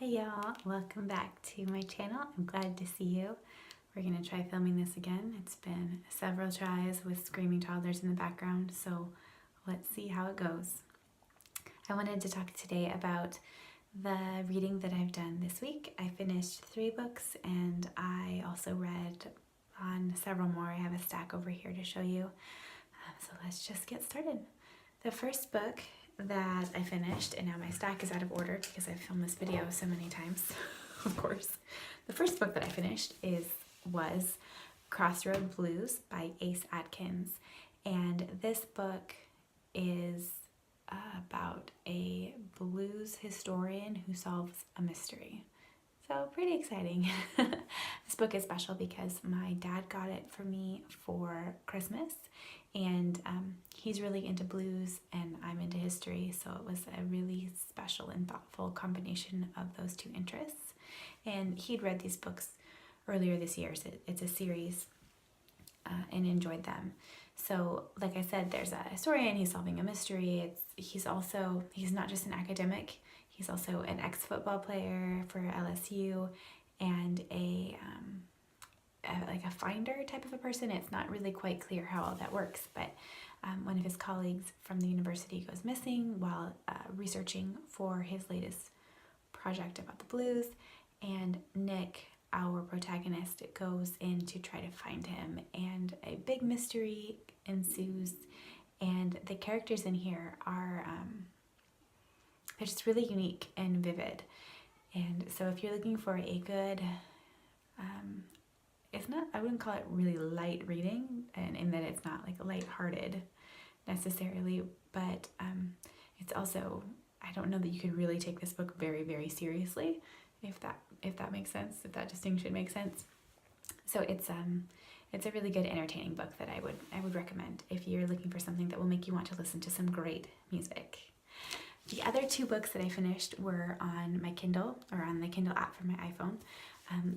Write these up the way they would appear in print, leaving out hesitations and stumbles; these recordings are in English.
Hey y'all, welcome back to my channel. I'm glad to see you. We're gonna try filming this again. It's been several tries with screaming toddlers in the background, so let's see how it goes. I wanted to talk today about the reading that I've done this week. I finished 3 books and I also read on several more. I have a stack over here to show you. So let's just get started. The first book that I finished, and now my stack is out of order because I've filmed this video so many times, of course. The first book that I finished was Crossroad Blues by Atkins, and this book is about a blues historian who solves a mystery. So pretty exciting. This book is special because my dad got it for me for Christmas, and he's really into blues and I'm into history, so it was a really special and thoughtful combination of those two interests. And he'd read these books earlier this year, so it's a series, and enjoyed them. So like I said, there's a historian, he's solving a mystery. He's not just an academic, he's also an ex-football player for LSU and like a finder type of a person. It's not really quite clear how all that works, but one of his colleagues from the university goes missing while researching for his latest project about the blues, and Nick, our protagonist, goes in to try to find him, and a big mystery ensues. And the characters in here are they're just really unique and vivid. And so if you're looking for a good I wouldn't call it really light reading, and in that it's not like lighthearted necessarily, but it's also, I don't know that you could really take this book very, very seriously, if that makes sense, if that distinction makes sense. So it's a really good, entertaining book that I would recommend if you're looking for something that will make you want to listen to some great music. The other 2 books that I finished were on my Kindle, or on the Kindle app for my iPhone.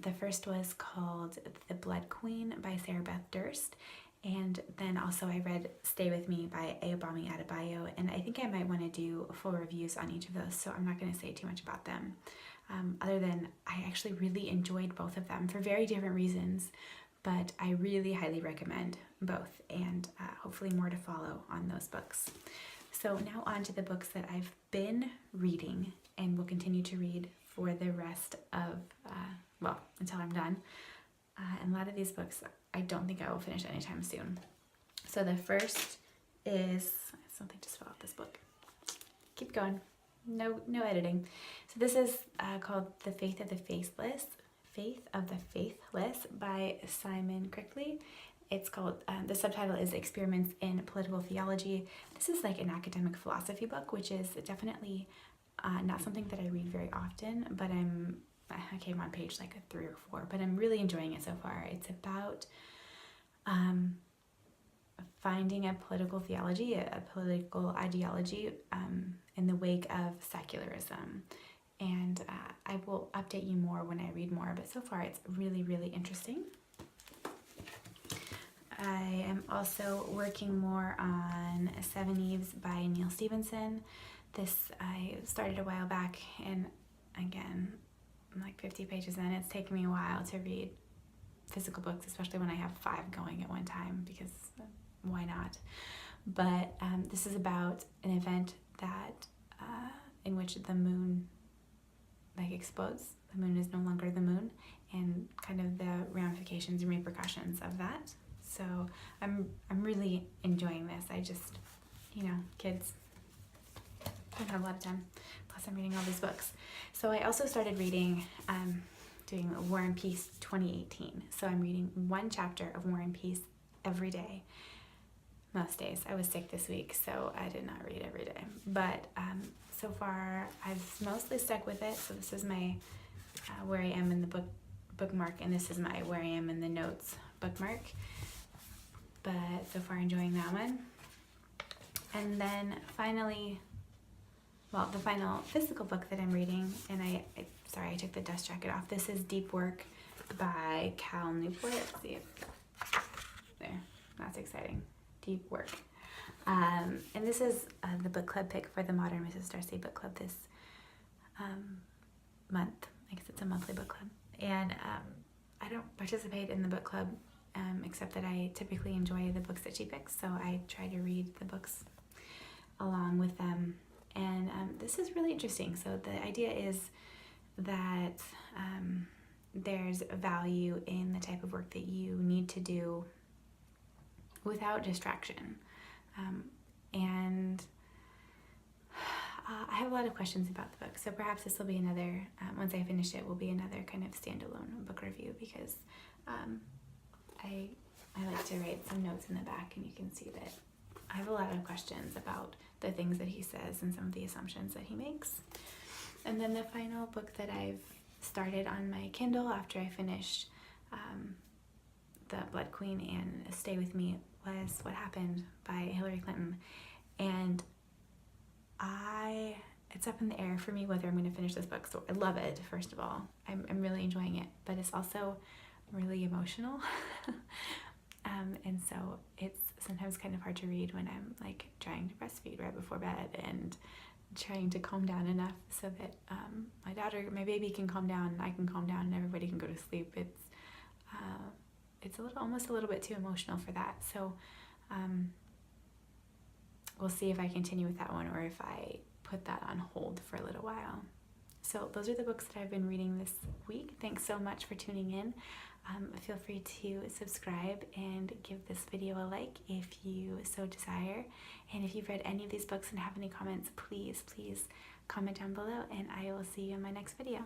The first was called The Blood Queen by Beth Durst, and then also I read Stay With Me by Ayobami Adebayo, and I think I might want to do full reviews on each of those, so I'm not going to say too much about them, other than I actually really enjoyed both of them for very different reasons, but I really highly recommend both, and hopefully more to follow on those books. So now on to the books that I've been reading and will continue to read for the rest of, until I'm done. And a lot of these books I don't think I will finish anytime soon. So the first is, something just fell off this book. Keep going. No editing. So this is called The Faith of the Faithless by Simon Crickley. It's called, the subtitle is Experiments in Political Theology. This is like an academic philosophy book, which is definitely not something that I read very often, but I came on page like 3 or 4, but I'm really enjoying it so far. It's about finding a political theology, a political ideology in the wake of secularism. And I will update you more when I read more, but so far it's really, really interesting. I am also working more on Seveneves by Neal Stephenson. This I started a while back, and again, I'm like 50 pages in. It's taken me a while to read physical books, especially when I have 5 going at one time, because why not? But this is about an event that in which the moon explodes. The moon is no longer the moon, and kind of the ramifications and repercussions of that. So I'm really enjoying this. I just, kids, I don't have a lot of time. Plus I'm reading all these books. So I also started reading, doing War and Peace 2018. So I'm reading 1 chapter of War and Peace every day. Most days. I was sick this week, so I did not read every day. But so far I've mostly stuck with it. So this is my where I am in the bookmark, and this is my where I am in the notes bookmark. But so far enjoying that one. And then finally, the final physical book that I'm reading, and I took the dust jacket off. This is Deep Work by Newport. Let's see there. That's exciting. Deep Work. And this is the book club pick for the Modern Mrs. Darcy book club. This month. I guess it's a monthly book club. And I don't participate in the book club except that I typically enjoy the books that she picks, so I try to read the books along with them. And this is really interesting. So the idea is that there's value in the type of work that you need to do without distraction. And I have a lot of questions about the book, so perhaps this will be another, once I finish it, will be another kind of standalone book review, because I like to write some notes in the back, and you can see that I have a lot of questions about the things that he says and some of the assumptions that he makes. And then the final book that I've started on my Kindle after I finished The Blood Queen and Stay With Me was What Happened by Hillary Clinton. And it's up in the air for me whether I'm going to finish this book. So I love it, first of all. I'm really enjoying it, but it's also really emotional. And so it's sometimes kind of hard to read when I'm like trying to breastfeed right before bed and trying to calm down enough so that my baby can calm down and I can calm down and everybody can go to sleep. It's almost a little bit too emotional for that. So we'll see if I continue with that one or if I put that on hold for a little while. So those are the books that I've been reading this week. Thanks so much for tuning in. Feel free to subscribe and give this video a like if you so desire. And if you've read any of these books and have any comments, please comment down below, and I will see you in my next video.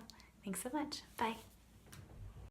Thanks so much. Bye.